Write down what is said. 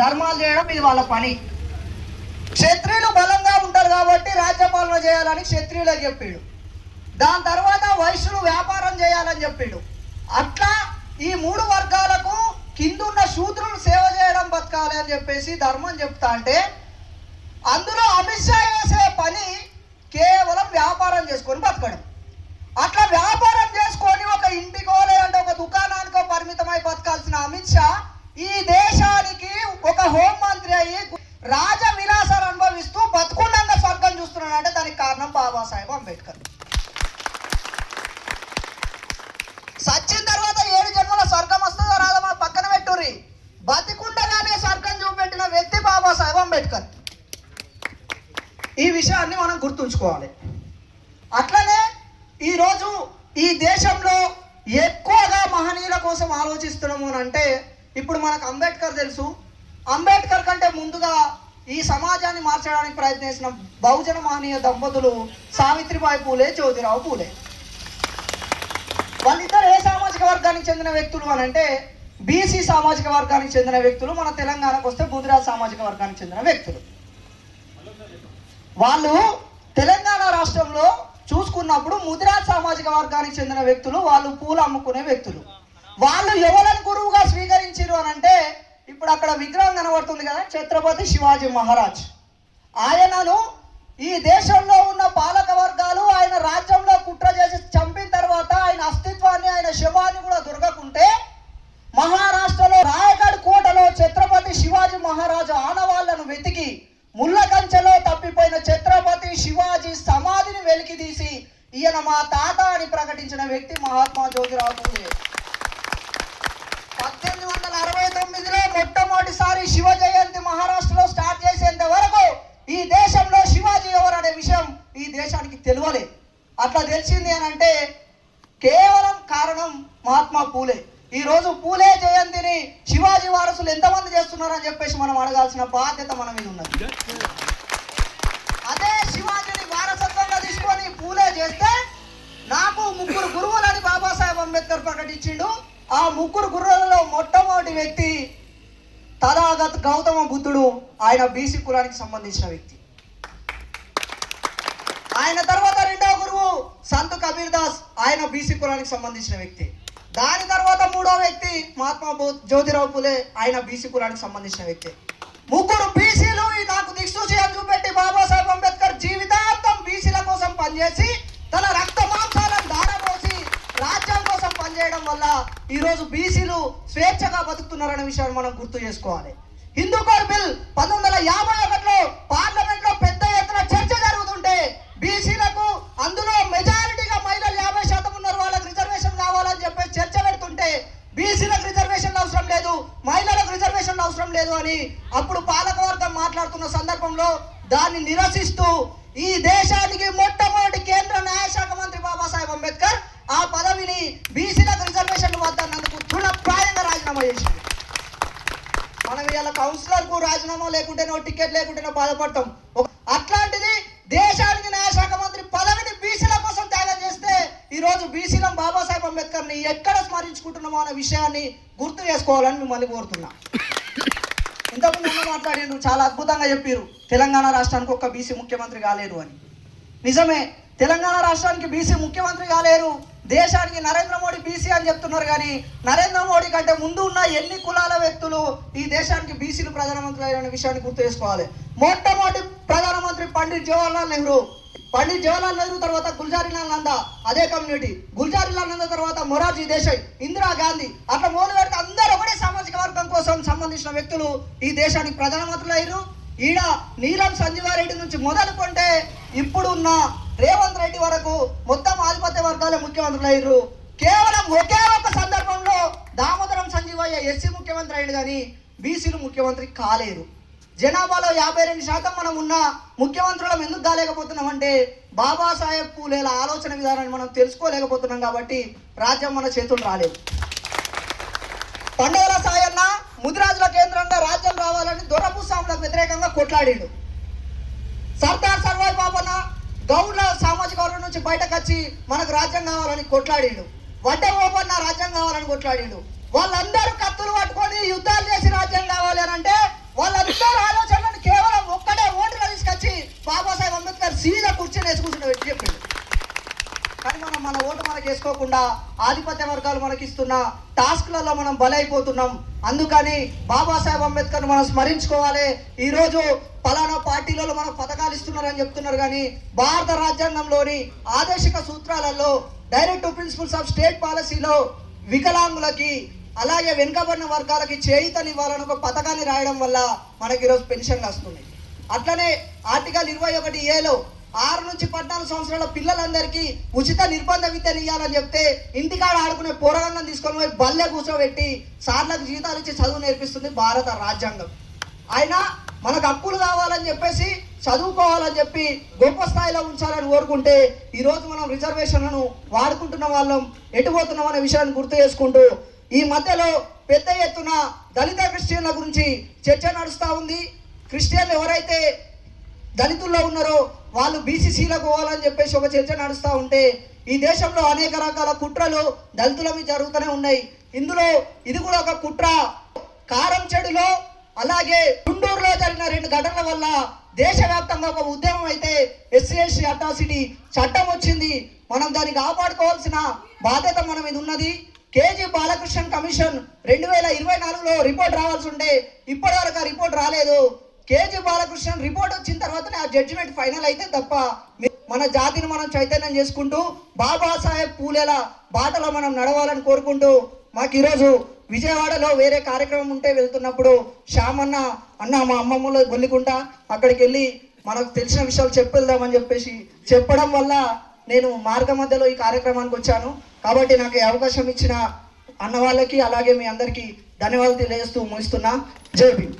ధర్మాలు చేయడం ఇది వాళ్ళ పని. క్షత్రియులు బలంగా ఉంటారు కాబట్టి రాజ్యపాలన చేయాలని క్షత్రియులకు చెప్పాడు. దాని తర్వాత వైశ్యులు వ్యాపారం చేయాలని చెప్పాడు. అట్లా ఈ 3 వర్గాలకు కిందున్న శూద్రులు సేవ చేయడం బతకాలి అని చెప్పేసి ధర్మం చెప్తా అంటే, అందులో అమిత్ షా చేసే పని కేవలం వ్యాపారం చేసుకొని బతకడం. అట్లా వ్యాపారం చేసుకొని ఒక ఇంటికో లేదంటే ఒక దుకాణానికో పరిమితమై బతకాల్సిన అమిత్ షా ఈ దేశానికి ఒక హోంమంత్రి అయ్యి రాజ విలాసాలు అనుభవిస్తూ బతుకుండంగా స్వర్గం చూస్తున్నాడంటే దానికి కారణం బాబాసాహెబ్ అంబేద్కర్. సచ్చిన తర్వాత 7 జన్మల స్వర్గం వస్తుందో రాదో మా పక్కన పెట్టుర్రి, బతికుండగానే స్వర్గం చూపెట్టిన వ్యక్తి బాబాసాహెబ్ అంబేద్కర్. ఈ విషయాన్ని మనం గుర్తుంచుకోవాలి. అట్లనే ఈరోజు ఈ దేశంలో ఎక్కువగా మహనీయుల కోసం ఆలోచిస్తున్నాము అని అంటే, ఇప్పుడు మనకు అంబేద్కర్ తెలుసు. అంబేద్కర్ కంటే ముందుగా ఈ సమాజాన్ని మార్చడానికి ప్రయత్నించిన బహుజన మహనీయ దంపతులు సావిత్రిబాయి పూలే, జ్యోతిరావు పూలే. వాళ్ళిద్దరు ఏ సామాజిక వర్గానికి చెందిన వ్యక్తులు అని అంటే బీసీ సామాజిక వర్గానికి చెందిన వ్యక్తులు. మన తెలంగాణకు వస్తే గుజరాత్ సామాజిక వర్గానికి చెందిన వ్యక్తులు. వాళ్ళు తెలంగాణ రాష్ట్రంలో చూసుకున్నప్పుడు ముదిరాజ్ సామాజిక వర్గానికి చెందిన వ్యక్తులు. వాళ్ళు పూలు అమ్ముకునే వ్యక్తులు. వాళ్ళు ఎవరిని గురువుగా స్వీకరించారు అని అంటే, ఇప్పుడు అక్కడ విగ్రహం కనబడుతుంది కదా, ఛత్రపతి శివాజీ మహారాజ్. ఆయనను ఈ దేశంలో ఉన్న పాలక వర్గాలు ఆయన రాజ్యంలో కుట్ర చేసి చంపిన తర్వాత ఆయన అస్తిత్వాన్ని, ఆయన శవాన్ని కూడా దొరకకుంటే మహారాష్ట్రలో రాయగఢ్ కోటలో ఛత్రపతి శివాజీ మహారాజు ఆనవాళ్లను వెతికి ముళ్ళకంచెలో తప్పిపోయిన ఛత్రపతి శివాజీ సమాధిని వెలికి తీసి ఈయన మా తాత అని ప్రకటించిన వ్యక్తి మహాత్మా జ్యోతిరావు పూలే. 1869లో మొట్టమొదటిసారి శివ జయంతి మహారాష్ట్రలో స్టార్ట్ చేసేంత వరకు ఈ దేశంలో శివాజీ ఎవరు అనే విషయం ఈ దేశానికి తెలియలే. అట్లా తెలిసింది అని అంటే కేవలం కారణం మహాత్మా పూలే. ఈ రోజు పూలే జయంతిని శివాజీ వారసులు ఎంతమంది చేస్తున్నారని చెప్పేసి మనం అడగాల్సిన బాధ్యత మన మీద ఉన్నది. అదే శివాజీని వారసత్వంగా తీసుకొని పూలే చేస్తే నాకు 3 గురువులని బాబాసాహెబ్ అంబేద్కర్ ప్రకటించిండు. ఆ 3 గురువులలో మొట్టమొదటి వ్యక్తి తథాగత గౌతమ బుద్ధుడు. ఆయన బీసీ కులానికి సంబంధించిన వ్యక్తి. ఆయన తర్వాత 2వ గురువు సంత్ కబీర్ దాస్. ఆయన బీసీ కులానికి సంబంధించిన వ్యక్తి. దాని తర్వాత 3వ వ్యక్తి మహాత్మా జ్యోతిరావు పూలే. ఆయన బీసీ కులానికి సంబంధించిన వ్యక్తి. 3 బీసీలు నాకు దిక్సూచి అని చూపెట్టి బాబాసాహెబ్ అంబేద్కర్ జీవితాంతం బీసీల కోసం పనిచేసి తన రక్త మాంసాలను దారపోసి రాజ్యం కోసం పనిచేయడం వల్ల ఈరోజు బీసీలు స్వేచ్ఛగా బతుకుతున్నారనే విషయాన్ని మనం గుర్తు చేసుకోవాలి. హిందూ కోడ్ బిల్ 1951లో పార్లమెంట్లో పెద్ద ఎత్తున చర్చ జరుగుతుంటే బీసీలకు అందులో మెజారిటీగా మహిళలు 50% ఉన్నారు, వాళ్ళకి రిజర్వేషన్ కావాలని చెప్పేసి చర్చ పెడుతుంటే బీసీలకు రిజర్వేషన్లు అవసరం లేదు, మహిళలకు రిజర్వేషన్లు అవసరం లేదు అని అప్పుడు పాలకవర్గం మాట్లాడుతున్న సందర్భంలో దాన్ని నిరసిస్తూ ఈ దేశానికి మొట్టమొదటి కేంద్ర న్యాయశాఖ మంత్రి బాబాసాహెబ్ అంబేద్కర్ ఆ పదవిని బీసీలకు రిజర్వేషన్లు వద్దన్నందుకు తృణప్రాయంగా రాజీనామా చేసింది. మనం ఇలా కౌన్సిలర్కు రాజీనామా లేకుంటేనో టికెట్ లేకుంటేనో బాధపడతాం. అట్లాంటిది దేశానికి న్యాయశాఖ మంత్రి పదవిని బీసీల కోసం త్యాగం చేస్తే ఈరోజు బీసీలం బాబాసాహెబ్ అంబేద్కర్ని ఎక్కడ స్మరించుకుంటున్నామో అనే విషయాన్ని గుర్తు చేసుకోవాలని మిమ్మల్ని కోరుతున్నా. ఇంతకుముందు మాట్లాడిండ్రు, చాలా అద్భుతంగా చెప్పారు తెలంగాణ రాష్ట్రానికి ఒక్క బీసీ ముఖ్యమంత్రి కాలేరు అని. నిజమే, తెలంగాణ రాష్ట్రానికి బీసీ ముఖ్యమంత్రి కాలేరు, దేశానికి నరేంద్ర మోడీ బీసీ అని చెప్తున్నారు. కానీ నరేంద్ర మోడీ కంటే ముందు ఉన్న ఎన్ని కులాల వ్యక్తులు ఈ దేశానికి బీసీలు ప్రధానమంత్రి అయిన విషయాన్ని గుర్తు చేసుకోవాలి. మొట్టమొదటి ప్రధానమంత్రి పండిట్ జవహర్లాల్ నెహ్రూ. పండిట్ జవహర్లాల్ నెహ్రూ తర్వాత గుల్జారీలాల్ నందా, అదే కమ్యూనిటీ. గుల్జారీలాల్ నందా తర్వాత మొరార్జీ దేశాయ్, ఇందిరాగాంధీ. అట్లా మొదలు పెడితే అందరూ ఒకటే సామాజిక వర్గం కోసం సంబంధించిన వ్యక్తులు ఈ దేశానికి ప్రధానమంత్రులు అయ్యారు. ఈడ నీలం సంజీవారెడ్డి నుంచి మొదలుకుంటే ఇప్పుడున్న రేవంత్ రెడ్డి వరకు మొత్తం ఆధిపత్య వర్గాలే ముఖ్యమంత్రులు అయ్యారు. కేవలం ఒకే ఒక సందర్భంలో దామోదరం సంజీవయ్య ఎస్సీ ముఖ్యమంత్రి అయ్యాడు కానీ బీసీలు ముఖ్యమంత్రి కాలేరు. జనాభాలో 52% మనం ఉన్న ముఖ్యమంత్రులం ఎందుకు కాలేకపోతున్నామంటే బాబాసాహెబ్ పూలేల ఆలోచన విధానాన్ని మనం తెలుసుకోలేకపోతున్నాం కాబట్టి రాజ్యం మన చేతులు రాలేదు. పండుగల సాయన్న ముదిరాజుల కేంద్రంగా రాజ్యం రావాలని దొరభూస్వాములకు వ్యతిరేకంగా కొట్లాడాడు. సర్దార్ సర్వాయి బాబన్న గౌడ్ల సామాజిక వర్గం నుంచి బయటకు వచ్చి మనకు రాజ్యం కావాలని కొట్లాడాడు. వడ్డే ఓపన్న రాజ్యం కావాలని కొట్లాడాడు. వాళ్ళందరూ కత్తులు పట్టుకొని యుద్ధాలు చేసి రాజ్యం కావాలి అని అంటే మనకు వేసుకోకుండా ఆధిపత్య వర్గాలు మనకిస్తున్న టాస్క్లలో మనం బలైపోతున్నాం. అందుకని బాబాసాహెబ్ అంబేద్కర్ మనం స్మరించుకోవాలి. ఈరోజు పలానా పార్టీలలో మనకు పథకాలు ఇస్తున్నారని చెప్తున్నారు, కానీ భారత రాజ్యాంగంలోని ఆదేశిక సూత్రాలలో డైరెక్ట్ ప్రిన్సిపల్స్ ఆఫ్ స్టేట్ పాలసీలో వికలాంగులకి అలాగే వెనుకబడిన వర్గాలకి చేయూతనివ్వాలని ఒక పథకాన్ని రాయడం వల్ల మనకి ఈరోజు పెన్షన్లు వస్తున్నాయి. అట్లనే ఆర్టికల్ 21A 6 నుంచి 14 సంవత్సరాల పిల్లలందరికీ ఉచిత నిర్బంధ విద్యను ఇవ్వాలని చెప్తే ఇంటికాడ ఆడుకునే పోరగాళ్ళని తీసుకొని పోయి బల్లె కూర్చోబెట్టి సార్లకు జీతాలు ఇచ్చి చదువు నేర్పిస్తుంది భారత రాజ్యాంగం. అయినా మనకు హక్కులు కావాలని చెప్పేసి చదువుకోవాలని చెప్పి గొప్ప స్థాయిలో ఉంచాలని కోరుకుంటే ఈరోజు మనం రిజర్వేషన్లను వాడుకుంటున్న వాళ్ళం ఎటుపోతున్నాం అనే విషయాన్ని గుర్తు చేసుకుంటూ ఈ మధ్యలో పెద్ద ఎత్తున దళిత క్రిస్టియన్ల గురించి చర్చ నడుస్తూ ఉంది. క్రిస్టియన్లు ఎవరైతే దళితుల్లో ఉన్నారో వాళ్ళు బీసీసీలకు పోవాలని చెప్పేసి ఒక చర్చ నడుస్తూ ఉంటే ఈ దేశంలో అనేక రకాల కుట్రలు దళితుల మీద జరుగుతూనే ఉన్నాయి. ఇందులో ఇది కూడా ఒక కుట్ర. కారం చెడులో అలాగే గుంటూరులో జరిగిన 2 ఘటనల వల్ల దేశవ్యాప్తంగా ఒక ఉద్యమం అయితే SC/ST అట్రాసిటీ చట్టం వచ్చింది. మనం దాన్ని కాపాడుకోవాల్సిన బాధ్యత మన మీద ఉన్నది. కేజీ బాలకృష్ణన్ కమిషన్ 2024లో రిపోర్ట్ రావాల్సి ఉంటే ఇప్పటివరకు ఆ రిపోర్ట్ రాలేదు. కేజీ బాలకృష్ణన్ రిపోర్ట్ వచ్చిన తర్వాతనే ఆ జడ్జిమెంట్ ఫైనల్ అయితే తప్ప మన జాతిని మనం చైతన్యం చేసుకుంటూ బాబాసాహెబ్ పూలేల బాటలో మనం నడవాలని కోరుకుంటూ మాకు ఈరోజు విజయవాడలో వేరే కార్యక్రమం ఉంటే వెళ్తున్నప్పుడు శ్యామన్న అన్న మా అమ్మమ్మలో గొల్లికుంటా అక్కడికి వెళ్ళి మనకు తెలిసిన విషయాలు చెప్పేద్దామని చెప్పేసి చెప్పడం వల్ల నేను మార్గ మధ్యలో ఈ కార్యక్రమానికి వచ్చాను. కాబట్టి నాకు ఈ అవకాశం ఇచ్చిన అన్న వాళ్ళకి అలాగే మీ అందరికీ ధన్యవాదాలు తెలియజేస్తూ ముగిస్తున్నా. జై భీమ్.